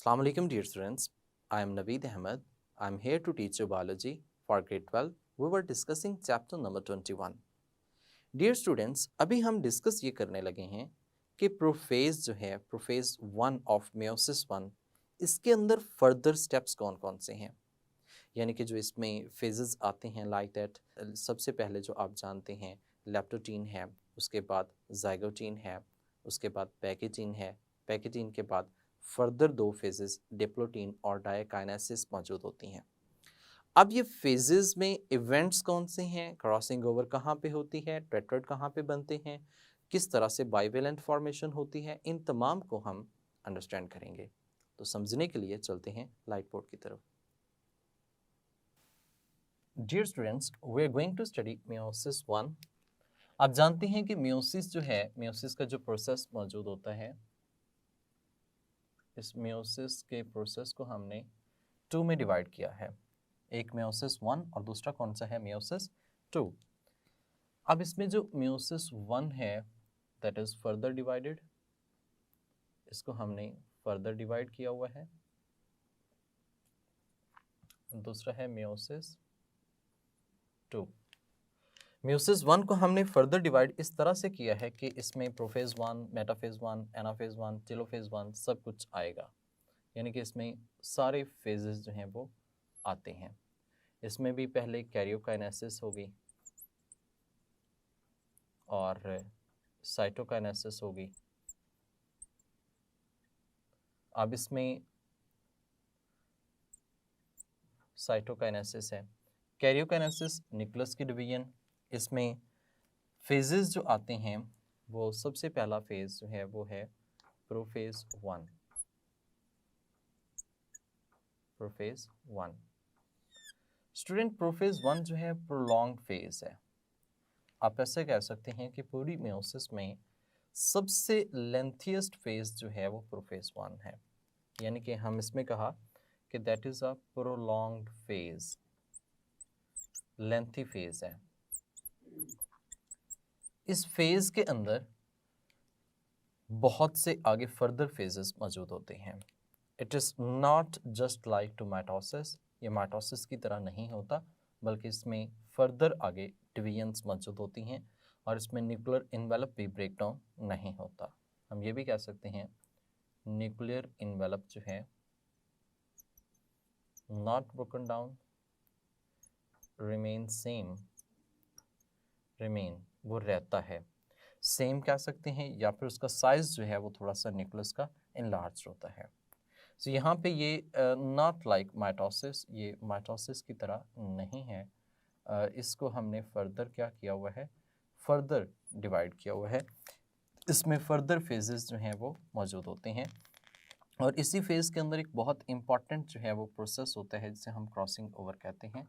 Assalamu alaikum dear students. I am Naveed Ahmed. I am here to teach you biology for grade 12. We were discussing chapter number 21. Dear students, अभी हम discuss ये करने लगे हैं कि prophase जो है प्रोफेज 1 ऑफ मेयोसिस 1 इसके अंदर फर्दर स्टेप्स कौन कौन से हैं, यानी कि जो इसमें फेजेस आते हैं लाइक दैट। सबसे पहले जो आप जानते हैं लेप्टोटीन है, उसके बाद जाइगोटीन है, उसके बाद पैकेटीन है, पैकेटीन के बाद फर्दर दो फेजेस डिप्लोटीन और डायकाइनेसिस मौजूद होती हैं। अब ये फेजेस में इवेंट्स कौन से हैं, क्रॉसिंग ओवर कहाँ पे होती है, टेट्राड कहाँ पे बनते हैं, किस तरह से बाइवेलेंट फॉर्मेशन होती है, इन तमाम को हम अंडरस्टैंड करेंगे। तो समझने के लिए चलते हैं लाइट बोर्ड की तरफ। Dear students, we are going to study meiosis 1। आप जानते हैं कि मेयोसिस जो है, मेयोसिस का जो प्रोसेस मौजूद होता है, इस मेयोसिस के प्रोसेस को हमने 2 में डिवाइड किया है। एक मेयोसिस 1 और दूसरा कौन सा है, मेयोसिस 2। अब इसमें जो मेयोसिस 1 है दैट इज फर्दर डिवाइडेड, इसको हमने फर्दर डिवाइड किया हुआ है। दूसरा है मेयोसिस 2। मेयोसिस 1 को हमने फर्दर डिवाइड इस तरह से किया है कि इसमें प्रोफेज 1, मेटाफेज 1, एनाफेज 1, टेलोफेज 1 सब कुछ आएगा, यानी कि इसमें सारे फेजेस जो हैं वो आते हैं। इसमें भी पहले कैरियोकाइनेसिस होगी और साइटोकाइनेसिस होगी। अब इसमें साइटोकाइनेसिस है, कैरियोकाइनेसिस न्यूक्लियस की डिवीजन। इसमें फेजेस जो आते हैं वो सबसे पहला फेज जो है वो है प्रोफेज 1। प्रोफेज 1 स्टूडेंट, प्रोफेज 1 जो है प्रोलॉन्ग फेज है। आप ऐसे कह सकते हैं कि पूरी मेयोसिस में सबसे लेंथीएस्ट फेज जो है वो प्रोफेज 1 है, यानी कि हम इसमें कहा कि that is a prolonged phase, lengthy phase है। इस फेज के अंदर बहुत से आगे फर्दर फेजेस मौजूद होते हैं। It is not just like to mitosis, ये माइटोसिस की तरह नहीं होता, बल्कि इसमें फर्दर आगे डिवीजन्स मौजूद होती हैं और इसमें न्यूक्लियर इन्वेलप भी ब्रेक डाउन नहीं होता। हम ये भी कह सकते हैं न्यूक्लियर इन्वेलप जो है not broken down, remain same, remain वो रहता है, सेम कह सकते हैं, या फिर उसका साइज जो है वो थोड़ा सा न्यूक्लियस का इनलार्ज होता है। तो यहाँ पे ये नॉट लाइक माइटोसिस, ये माइटोसिस की तरह नहीं है। इसको हमने फर्दर क्या किया हुआ है, फर्दर डिवाइड किया हुआ है। इसमें फर्दर फेजेस जो हैं वो मौजूद होते हैं और इसी फेज़ के अंदर एक बहुत इम्पॉर्टेंट जो है वो प्रोसेस होता है जिसे हम क्रॉसिंग ओवर कहते हैं।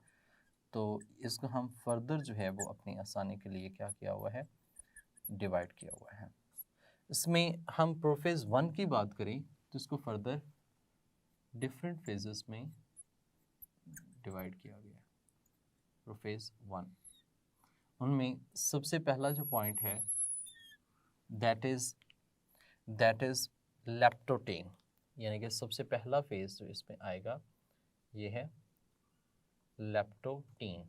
तो इसको हम फर्दर जो है वो अपनी आसानी के लिए क्या किया हुआ है, डिवाइड किया हुआ है। इसमें हम प्रोफेज 1 की बात करें तो इसको फर्दर डिफरेंट फेजेस में डिवाइड किया गया है। प्रोफेज 1 उनमें सबसे पहला जो पॉइंट है दैट इज लेप्टोटीन, यानी कि सबसे पहला फेज जो इसमें आएगा ये है लेप्टोटीन।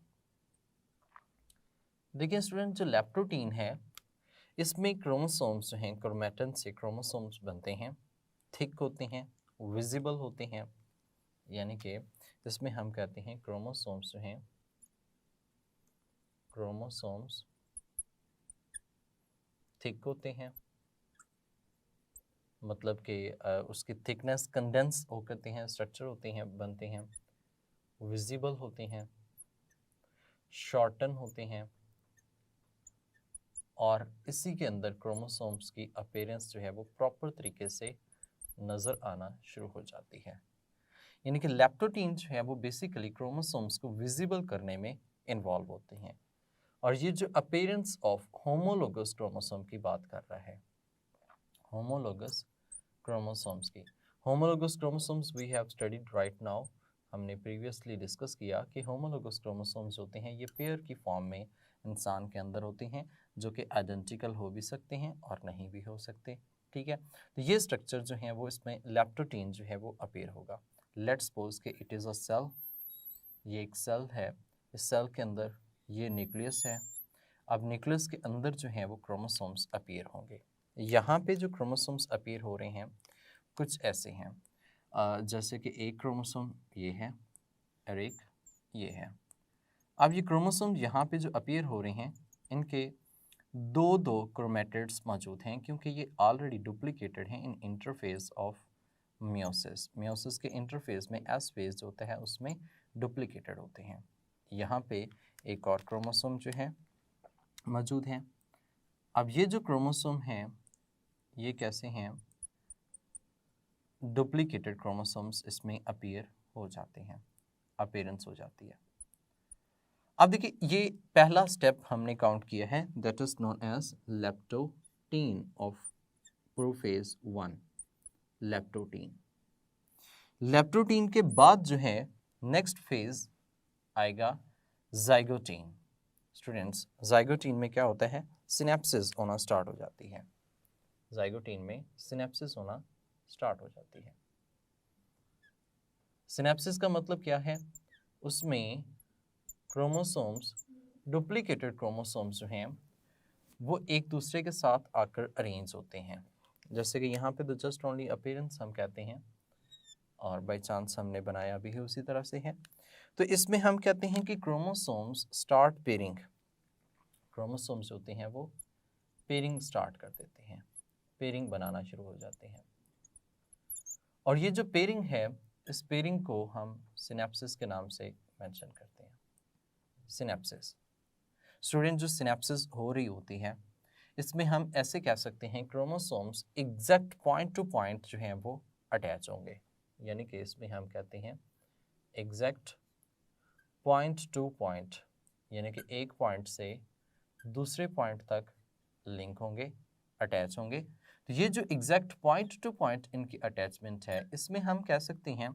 देखिए स्टूडेंट, जो लेप्टोटीन है इसमें क्रोमोसोम्स जो हैं क्रोमैटिन से क्रोमोसोम्स बनते हैं, थिक होते हैं, विजिबल होते हैं, यानी कि इसमें हम कहते हैं क्रोमोसोम्स जो हैं, क्रोमोसोम्स थिक होते हैं, मतलब कि उसकी थिकनेस कंडेंस हो करते हैं, स्ट्रक्चर होते हैं, बनते हैं, विजिबल होते हैं, शॉर्टन होते हैं और इसी के अंदर क्रोमोसोम्स की अपीयरेंस जो है वो प्रॉपर तरीके से नज़र आना शुरू हो जाती है। यानी कि लेप्टोटीन जो है वो बेसिकली क्रोमोसोम्स को विजिबल करने में इन्वॉल्व होते हैं। और ये जो अपीयरेंस ऑफ होमोलोगस क्रोमोसोम की बात कर रहा है, होमोलोगस क्रोमोसोम्स की, homologous chromosomes we have studied right now. हमने प्रीवियसली डिस्कस किया कि होमोलोगस क्रोमोसोम्स होते हैं ये पेयर की फॉर्म में इंसान के अंदर होते हैं, जो कि आइडेंटिकल हो भी सकते हैं और नहीं भी हो सकते। ठीक है। तो ये स्ट्रक्चर जो है वो इसमें लेप्टोटीन जो है वो अपीयर होगा। लेट्स सपोज कि इट इज़ अ सेल, ये एक सेल है, इस सेल के अंदर ये न्यूक्लियस है। अब न्यूक्लियस के अंदर जो है वो क्रोमोसोम्स अपीयर होंगे। यहाँ पे जो क्रोमोसोम्स अपीयर हो रहे हैं कुछ ऐसे हैं, जैसे कि एक क्रोमोसोम ये है और एक ये है। अब ये क्रोमोसोम यहाँ पे जो अपीयर हो रहे हैं इनके दो दो क्रोमेटिड्स मौजूद हैं, क्योंकि ये ऑलरेडी डुप्लीकेटेड हैं इन इंटरफेस ऑफ मियोसिस। मियोसिस के इंटरफेस में एस फेज जो होता है उसमें डुप्लीकेटेड होते हैं। यहाँ पे एक और क्रोमोसोम जो है मौजूद है। अब ये जो क्रोमोसोम हैं ये कैसे हैं, डुप्लीकेटेड क्रोमोसोम्स इसमें अपीयर हो जाते हैं, अपीयरेंस हो जाती है। अब देखिए ये पहला स्टेप हमने काउंट किया है, that is known as leptotene of prophase 1, leptotene. Leptotene के बाद जो है नेक्स्ट फेज आएगा जाइगोटीन। स्टूडेंट्स जाइगोटीन में क्या होता है, सिनेप्सिस होना स्टार्ट हो जाती है। जाइगोटीन में सिनेप्सिस होना स्टार्ट हो जाती है। सिनेप्सिस का मतलब क्या है, उसमें क्रोमोसोम्स, डुप्लीकेटेड क्रोमोसोम्स जो हैं वो एक दूसरे के साथ आकर अरेंज होते हैं। जैसे कि यहाँ पे तो जस्ट ओनली अपीयरेंस हम कहते हैं और बाय चांस हमने बनाया भी है उसी तरह से है। तो इसमें हम कहते हैं कि क्रोमोसोम्स स्टार्ट पेयरिंग, क्रोमोसोम्स होते हैं वो पेयरिंग स्टार्ट कर देते हैं, पेयरिंग बनाना शुरू हो जाते हैं। और ये जो पेयरिंग है इस पेयरिंग को हम सिनेप्सिस के नाम से मेंशन करते हैं। सिनेप्सिस स्टूडेंट, जो सिनेप्सिस हो रही होती है इसमें हम ऐसे कह सकते हैं chromosomes exact point two point जो हैं वो अटैच होंगे, यानी कि इसमें हम कहते हैं एग्जैक्ट पॉइंट टू पॉइंट, यानी कि एक पॉइंट से दूसरे पॉइंट तक लिंक होंगे, अटैच होंगे। तो ये जो एग्जैक्ट पॉइंट टू पॉइंट इनकी अटैचमेंट है इसमें हम कह सकते हैं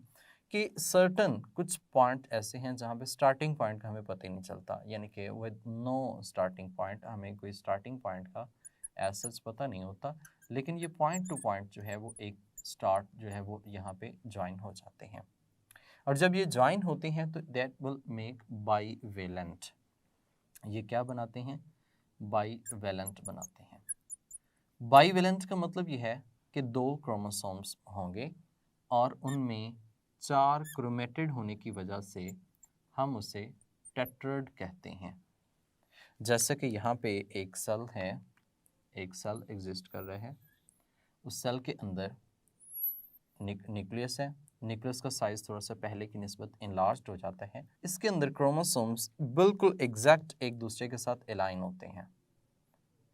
कि सर्टन कुछ पॉइंट ऐसे हैं जहाँ पे स्टार्टिंग पॉइंट का हमें पता ही नहीं चलता, यानी कि विद नो स्टार्टिंग पॉइंट, हमें कोई स्टार्टिंग पॉइंट का ऐसा पता नहीं होता, लेकिन ये पॉइंट टू पॉइंट जो है वो एक स्टार्ट जो है वो यहाँ पे ज्वाइन हो जाते हैं। और जब ये ज्वाइन होते हैं तो दैट विल मेक बाईवेलेंट। ये क्या बनाते हैं, बाईवेलेंट बनाते हैं। बाईवेलेंट का मतलब ये है कि दो क्रोमोसोम्स होंगे और उनमें 4 क्रोमेटिड होने की वजह से हम उसे टेट्राड कहते हैं। जैसे कि यहाँ पे एक सेल है, एक सेल एग्जिस्ट कर रहा है, उस सेल के अंदर न्यूक्लियस है, न्यूक्लियस का साइज थोड़ा सा पहले की निस्बत इनलार्ज्ड हो जाता है। इसके अंदर क्रोमोसोम्स बिल्कुल एग्जैक्ट एक दूसरे के साथ अलाइन होते हैं।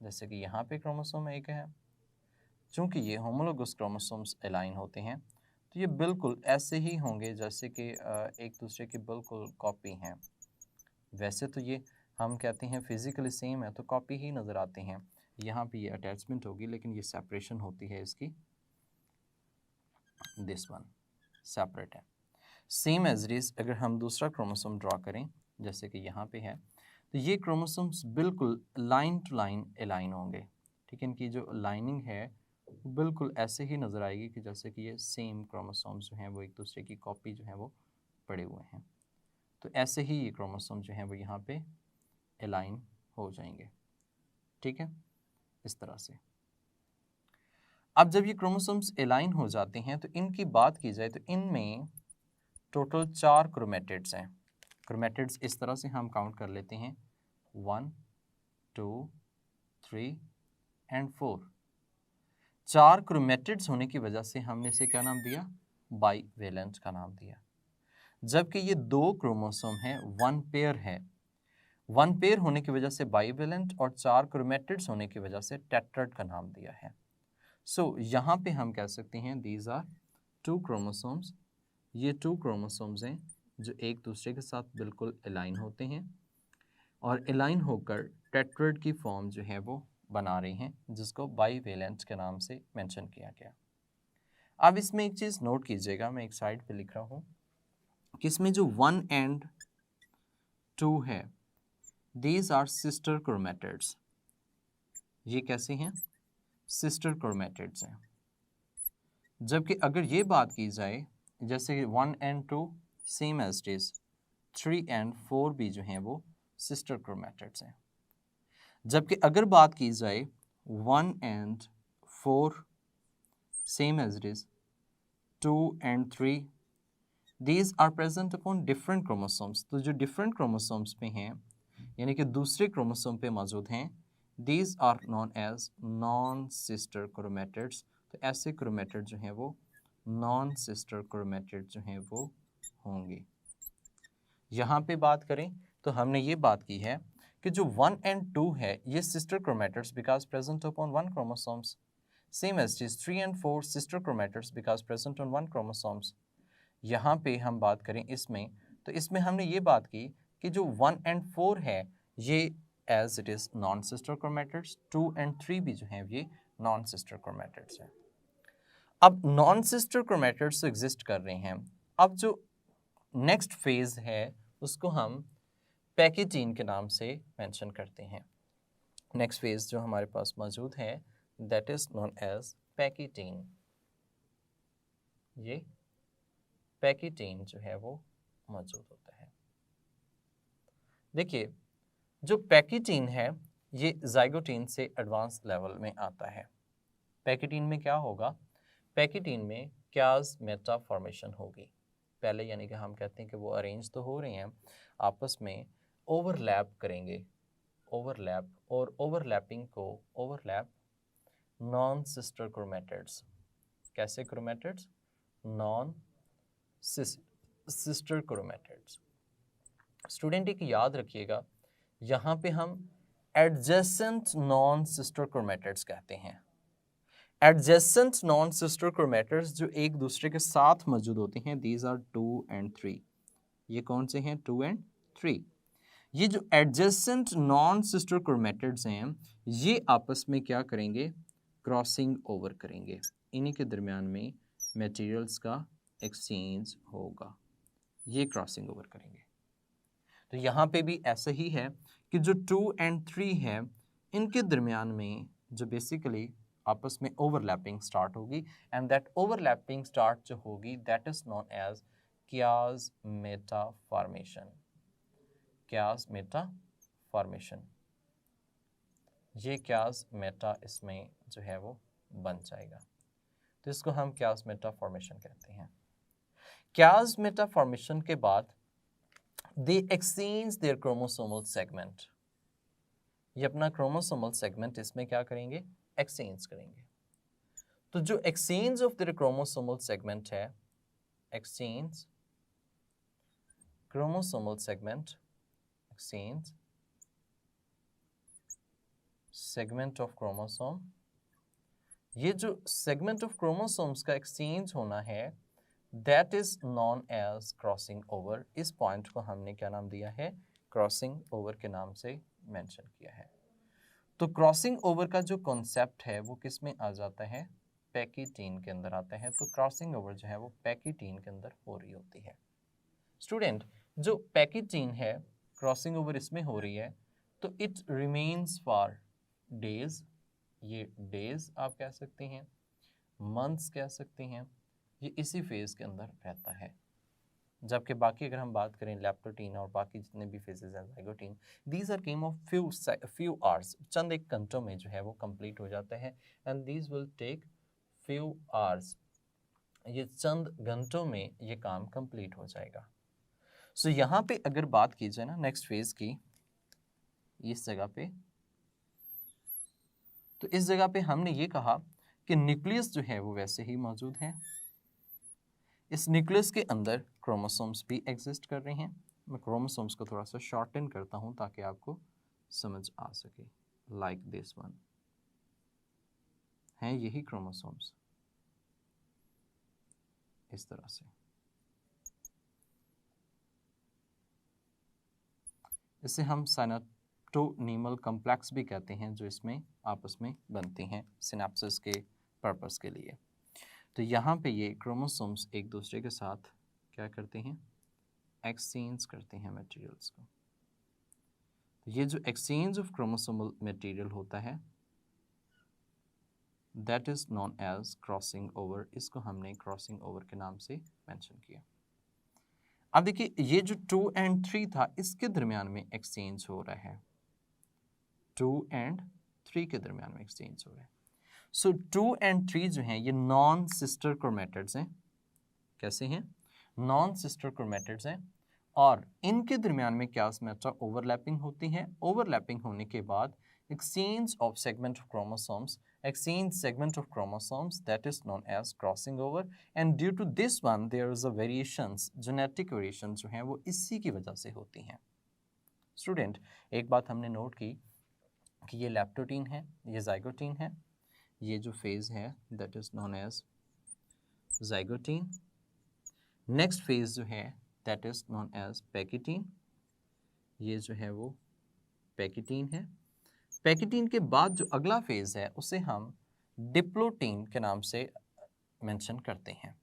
जैसे कि यहाँ पे क्रोमोसोम एक है, चूँकि ये होमोलोगस क्रोमोसोम्स अलाइन होते हैं तो ये बिल्कुल ऐसे ही होंगे जैसे कि एक दूसरे की बिल्कुल कॉपी हैं। वैसे तो ये हम कहते हैं फिजिकली सेम है तो कॉपी ही नज़र आते हैं, यहाँ पे ये अटैचमेंट होगी लेकिन ये सेपरेशन होती है इसकी, दिस वन सेपरेट है। सेम एज इट इज अगर हम दूसरा क्रोमोसोम ड्रॉ करें जैसे कि यहाँ पे है तो ये क्रोमोसोम्स बिल्कुल लाइन टू लाइन अलाइन होंगे। ठीक है, इनकी जो लाइनिंग है बिल्कुल ऐसे ही नज़र आएगी कि जैसे कि ये सेम क्रोमोसोम्स जो हैं वो एक दूसरे की कॉपी जो है वो पड़े हुए हैं। तो ऐसे ही ये क्रोमोसोम जो हैं वो यहाँ पे अलाइन हो जाएंगे। ठीक है, इस तरह से। अब जब ये क्रोमोसोम्स अलाइन हो जाते हैं तो इनकी बात की जाए तो इनमें टोटल 4 क्रोमेटिड्स हैं। क्रोमेटिड्स इस तरह से हम काउंट कर लेते हैं 1 2 3 एंड 4। 4 क्रोमेटिड्स होने की वजह से हमने इसे क्या नाम दिया, बाईवेलेंट का नाम दिया। जबकि ये 2 क्रोमोसोम हैं, 1 पेयर है, 1 पेयर होने की वजह से बाईवेलेंट और 4 क्रोमेटिड्स होने की वजह से टेट्राड का नाम दिया है। सो यहाँ पे हम कह सकते हैं दीज आर 2 क्रोमोसोम्स, ये 2 क्रोमोसोम्स हैं जो एक दूसरे के साथ बिल्कुल अलाइन होते हैं और अलाइन होकर टेट्राड की फॉर्म जो है वो बना रहे हैं, जिसको बाईवेलेंट के नाम से मेंशन किया गया। अब इसमें एक चीज़ नोट कीजिएगा, मैं एक साइड पे लिख रहा हूँ कि इसमें जो 1 एंड 2 है दीज आर सिस्टर क्रोमेटिड्स। ये कैसे हैं, सिस्टर क्रोमेटिड्स हैं। जबकि अगर ये बात की जाए जैसे 1 and 2 same as it is, 3 and 4 भी जो हैं वो सिस्टर क्रोमेटिड्स हैं। जबकि अगर बात की जाए 1 and 4 same as it is, 2 and 3 these are present upon different chromosomes, तो जो डिफरेंट क्रोमोसोम्स पे हैं यानी कि दूसरे क्रोमोसोम पे मौजूद हैं, these are known as non sister chromatids. तो ऐसे क्रोमेटिड जो हैं वो नॉन सिस्टर क्रोमेटिड जो हैं वो होंगे। यहाँ पे बात करें तो हमने ये बात की है कि जो 1 एंड 2 है ये sister chromatids because present upon 1 chromosomes, same as is 3 and 4 sister chromatids because present on 1 chromosomes. यहाँ पे हम बात करें इसमें, तो इसमें हमने ये बात की कि जो 1 एंड 4 है ये as it is non sister chromatids, 2 and 3 भी जो हैं ये नॉन सिस्टर क्रोमेटिड्स हैं। अब नॉन सिस्टर क्रोमेटिड्स एग्जिस्ट कर रहे हैं। अब जो नेक्स्ट फेज है उसको हम पैकेटीन के नाम से मेंशन करते हैं। नेक्स्ट फेज जो हमारे पास मौजूद है that is known as pachytene. ये पैकेटीन जो है वो मौजूद होता है। देखिए जो पैकेटीन है ये जाइगोटीन से एडवांस लेवल में आता है। पैकेटीन में क्या होगा, पैकेटीन में क्याज मेटा फॉर्मेशन होगी पहले, यानी कि हम कहते हैं कि वो अरेंज तो हो रहे हैं, आपस में ओवरलैप करेंगे, ओवरलैप, और ओवरलैपिंग को ओवरलैप नॉन सिस्टर क्रोमेटिड्स। कैसे chromatids? Non sister chromatids. Student एक याद रखिएगा, यहाँ पे हम एडजेसेंट नॉन सिस्टर क्रोमेटिड्स कहते हैं। एडजेसेंट नॉन सिस्टर क्रोमेटिड्स जो एक दूसरे के साथ मौजूद होते हैं, दीज आर 2 एंड 3। ये कौन से हैं? 2 एंड 3। ये जो एडजेसेंट नॉन सिस्टर क्रोमेटिड्स हैं ये आपस में क्या करेंगे? क्रॉसिंग ओवर करेंगे। इन्हीं के दरमियान में मटेरियल्स का एक्सचेंज होगा, ये क्रॉसिंग ओवर करेंगे। तो यहाँ पे भी ऐसा ही है कि जो 2 एंड 3 है इनके दरमियान में जो बेसिकली आपस में ओवरलैपिंग स्टार्ट होगी, एंड दैट ओवरलैपिंग स्टार्ट जो होगी that is known as chiasmata formation. Chiasmata formation, ये क्याज मेटा इसमें जो है वो बन जाएगा, तो इसको हम क्याज मेटा फॉर्मेशन कहते हैं। क्याज मेटा फॉर्मेशन के बाद दे एक्सचेंज देयर क्रोमोसोमल सेगमेंट। ये अपना क्रोमोसोमल सेगमेंट इसमें क्या करेंगे? एक्सचेंज करेंगे। तो जो exchange of their chromosomal segment है, exchange chromosomal segment, exchange segment of chromosome, ये जो सेगमेंट ऑफ क्रोमोसोम्स का एक्सचेंज होना है that is known as crossing over. इस पॉइंट को हमने क्या नाम दिया है? क्रॉसिंग ओवर के नाम से मेंशन किया है। तो क्रॉसिंग ओवर का जो कॉन्सेप्ट है वो किस में आ जाता है? पैकेटीन के अंदर आता है। तो क्रॉसिंग ओवर जो है वो पैकेटीन के अंदर हो रही होती है। स्टूडेंट जो पैकेटीन है क्रॉसिंग ओवर इसमें हो रही है तो इट रिमेन्स फॉर डेज, ये डेज आप कह सकते हैं, मंथ्स कह सकते हैं, ये इसी फेज के अंदर रहता है। जबकि बाकी अगर हम बात करें लैप्टोटीन और बाकी जितने भी फेजेस हैं zygotene, these are game of few hours, चंद एक घंटों में जो है वो कंप्लीट हो जाता है, and these will take few hours, ये चंद घंटों में ये काम कंप्लीट हो जाएगा। सो यहाँ पे अगर बात की जाए ना नेक्स्ट फेज की, इस जगह पे, तो इस जगह पे हमने ये कहा कि न्यूक्लियस जो है वो वैसे ही मौजूद है, इस न्यूक्लियस के अंदर क्रोमोसोम्स भी एग्जिस्ट कर रहे हैं। मैं क्रोमोसोम्स को थोड़ा सा शॉर्टन करता हूं ताकि आपको समझ आ सके। लाइक दिस वन हैं यही क्रोमोसोम्स इस तरह से। इसे हम साइनाटोनीमल कॉम्प्लेक्स भी कहते हैं जो इसमें आपस में बनते हैं सिनेप्सिस के पर्पस के लिए। तो यहाँ पे ये क्रोमोसोम्स एक दूसरे के साथ क्या करते हैं? एक्सचेंज करते हैं मटेरियल्स को। तो ये जो एक्सचेंज ऑफ क्रोमोसोमल मटेरियल होता है that is known as crossing over, इसको हमने क्रॉसिंग ओवर के नाम से मेंशन किया। अब देखिए ये जो 2 एंड 3 था इसके दरमियान में एक्सचेंज हो रहा है, 2 एंड 3 के दरमियान में एक्सचेंज हो रहा है। सो 2 एंड 3 जो हैं ये नॉन सिस्टर क्रोमेटिड्स हैं। कैसे हैं? नॉन सिस्टर क्रोमेटिड्स हैं और इनके दरमियान में क्या स्मेटा ओवरलैपिंग होती है। ओवरलैपिंग होने के बाद exchange of segment of chromosomes that is known as crossing over, and due to this one there is a variations, genetic variations जो हैं वो इसी की वजह से होती हैं। स्टूडेंट एक बात हमने नोट की कि ये लैप्टोटीन है, ये जाइगोटीन है, ये जो फेज है that is known as zygotene. Next phase जो है that is known as पैकिटीन, ये जो है वो पैकिटीन है। पैकिटीन के बाद जो अगला फेज है उसे हम डिप्लोटीन के नाम से मेंशन करते हैं।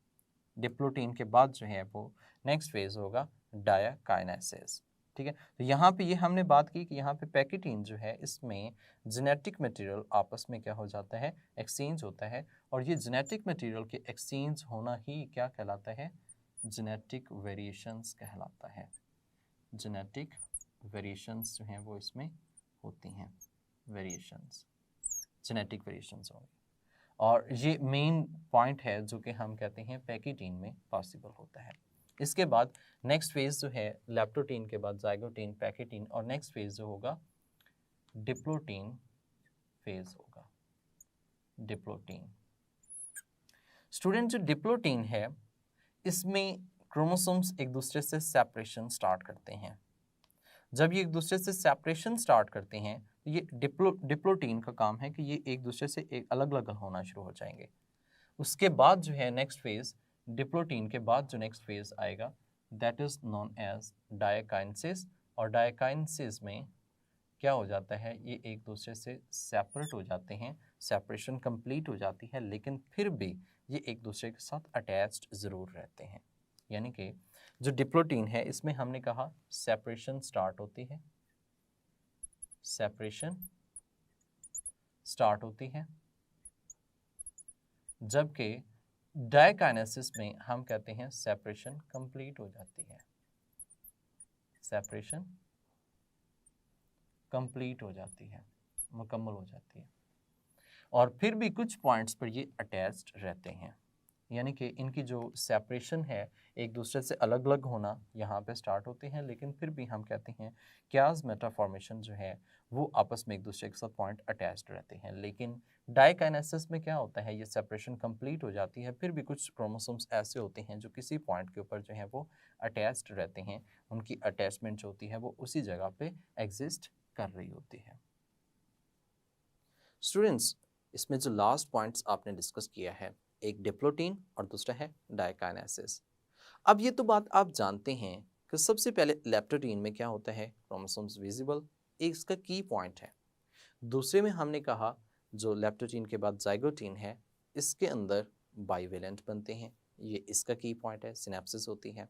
डिप्लोटीन के बाद जो है वो नेक्स्ट फेज होगा डायाकाइनेसिस। ठीक है, तो यहाँ पे ये हमने बात की कि यहाँ पे पैकिटीन जो है इसमें जेनेटिक मटेरियल आपस में क्या हो जाता है, एक्सचेंज होता है, और ये जेनेटिक मटेरियल के एक्सचेंज होना ही क्या कहलाता है, जेनेटिक वेरिएशंस कहलाता है। जेनेटिक वेरिएशंस जो हैं वो इसमें होती हैं, वेरिएशंस, जेनेटिक वेरिएशंस होंगे, और ये मेन पॉइंट है जो कि हम कहते हैं पैकिटीन में पॉसिबल होता है। इसके बाद नेक्स्ट फेज जो है लैप्टोटीन के बाद जाइगोटीन, पैकिटीन, और नेक्स्ट फेज जो होगा डिप्लोटीन फेज होगा, डिप्लोटीन। स्टूडेंट जो डिप्लोटीन है इसमें क्रोमोसोम्स एक दूसरे से सेपरेशन स्टार्ट करते हैं। जब ये एक दूसरे से सेपरेशन स्टार्ट करते हैं तो ये डिप्लोटीन का काम है कि ये एक दूसरे से एक अलग अलग होना शुरू हो जाएंगे। उसके बाद जो है नेक्स्ट फेज, डिप्लोटीन के बाद जो नेक्स्ट फेज आएगा that is known as diakinesis, और डायकाइनेसिस में क्या हो जाता है, ये एक दूसरे से सेपरेट हो जाते हैं, सेपरेशन कंप्लीट हो जाती है, लेकिन फिर भी ये एक दूसरे के साथ अटैच्ड ज़रूर रहते हैं। यानी कि जो डिप्लोटीन है इसमें हमने कहा सेपरेशन स्टार्ट होती है, सेपरेशन स्टार्ट होती है, जबकि डायकाइनेसिस में हम कहते हैं सेपरेशन कंप्लीट हो जाती है, सेपरेशन कंप्लीट हो जाती है, मुकम्मल हो जाती है, और फिर भी कुछ पॉइंट्स पर ये अटैच्ड रहते हैं। यानी कि इनकी जो सेपरेशन है, एक दूसरे से अलग अलग होना यहाँ पे स्टार्ट होते हैं, लेकिन फिर भी हम कहते हैं क्यास मेटाफॉर्मेशन जो है वो आपस में एक दूसरे के साथ पॉइंट अटैच्ड रहते हैं। लेकिन डायकाइनेसिस में क्या होता है, ये सेपरेशन कंप्लीट हो जाती है, फिर भी कुछ क्रोमोसोम्स ऐसे होते हैं जो किसी पॉइंट के ऊपर जो है वो अटैच्ड रहते हैं, उनकी अटैचमेंट जो होती है वो उसी जगह पे एग्जिस्ट कर रही होती है। स्टूडेंट्स इसमें जो लास्ट पॉइंट्स आपने डिस्कस किया है, एक डिप्लोटीन और दूसरा है डायकाइनेसिस। अब ये तो बात आप जानते हैं कि सबसे पहले लैप्टोटीन में क्या होता है, क्रोमोसोम्स विजिबल, एक इसका की पॉइंट है। दूसरे में हमने कहा जो लैप्टोटीन के बाद जाइगोटीन है इसके अंदर बाइवेलेंट बनते हैं, ये इसका की पॉइंट है, सिनेप्सिस होती है।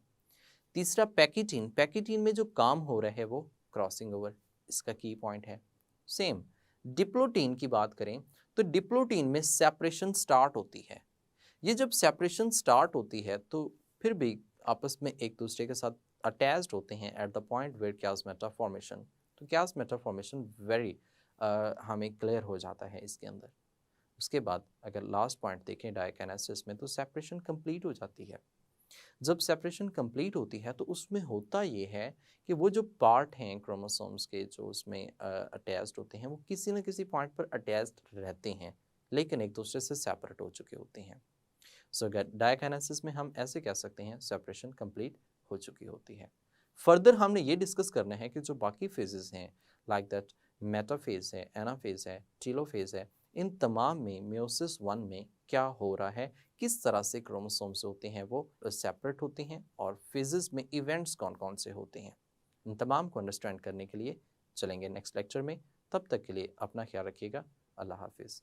तीसरा पैकिटीन, पैकिटीन में जो काम हो रहा है वो क्रॉसिंग ओवर, इसका की पॉइंट है। सेम डिप्लोटीन की बात करें तो डिप्लोटीन में सेपरेशन स्टार्ट होती है। ये जब सेपरेशन स्टार्ट होती है तो फिर भी आपस में एक दूसरे के साथ अटैच्ड होते हैं at the point where chiasmata formation. तो क्यास्मेटा फॉर्मेशन वेरी हमें क्लियर हो जाता है इसके अंदर। उसके बाद अगर लास्ट पॉइंट देखें डायकाइनेसिस में, तो सेपरेशन कंप्लीट हो जाती है। जब सेपरेशन कंप्लीट होती है तो उसमें होता ये है कि वो जो पार्ट हैं क्रोमोसोम्स के जो उसमें अटैच्ड होते हैं वो किसी न किसी पॉइंट पर अटैच्ड रहते हैं, लेकिन एक दूसरे से सेपरेट हो चुके होते हैं। सो डायकाइनेसिस में हम ऐसे कह सकते हैं सेपरेशन कंप्लीट हो चुकी होती है। फर्दर हमने ये डिस्कस करना है कि जो बाकी फेजेस हैं लाइक दैट मेटाफेज है, एनाफेज है, टीलोफेज है, इन तमाम में मियोसिस 1 में क्या हो रहा है, किस तरह से क्रोमोसोम्स होते हैं वो सेपरेट होते हैं, और फेजेस में इवेंट्स कौन कौन से होते हैं। इन तमाम को अंडरस्टैंड करने के लिए चलेंगे नेक्स्ट लेक्चर में। तब तक के लिए अपना ख्याल रखिएगा। अल्लाह हाफिज़।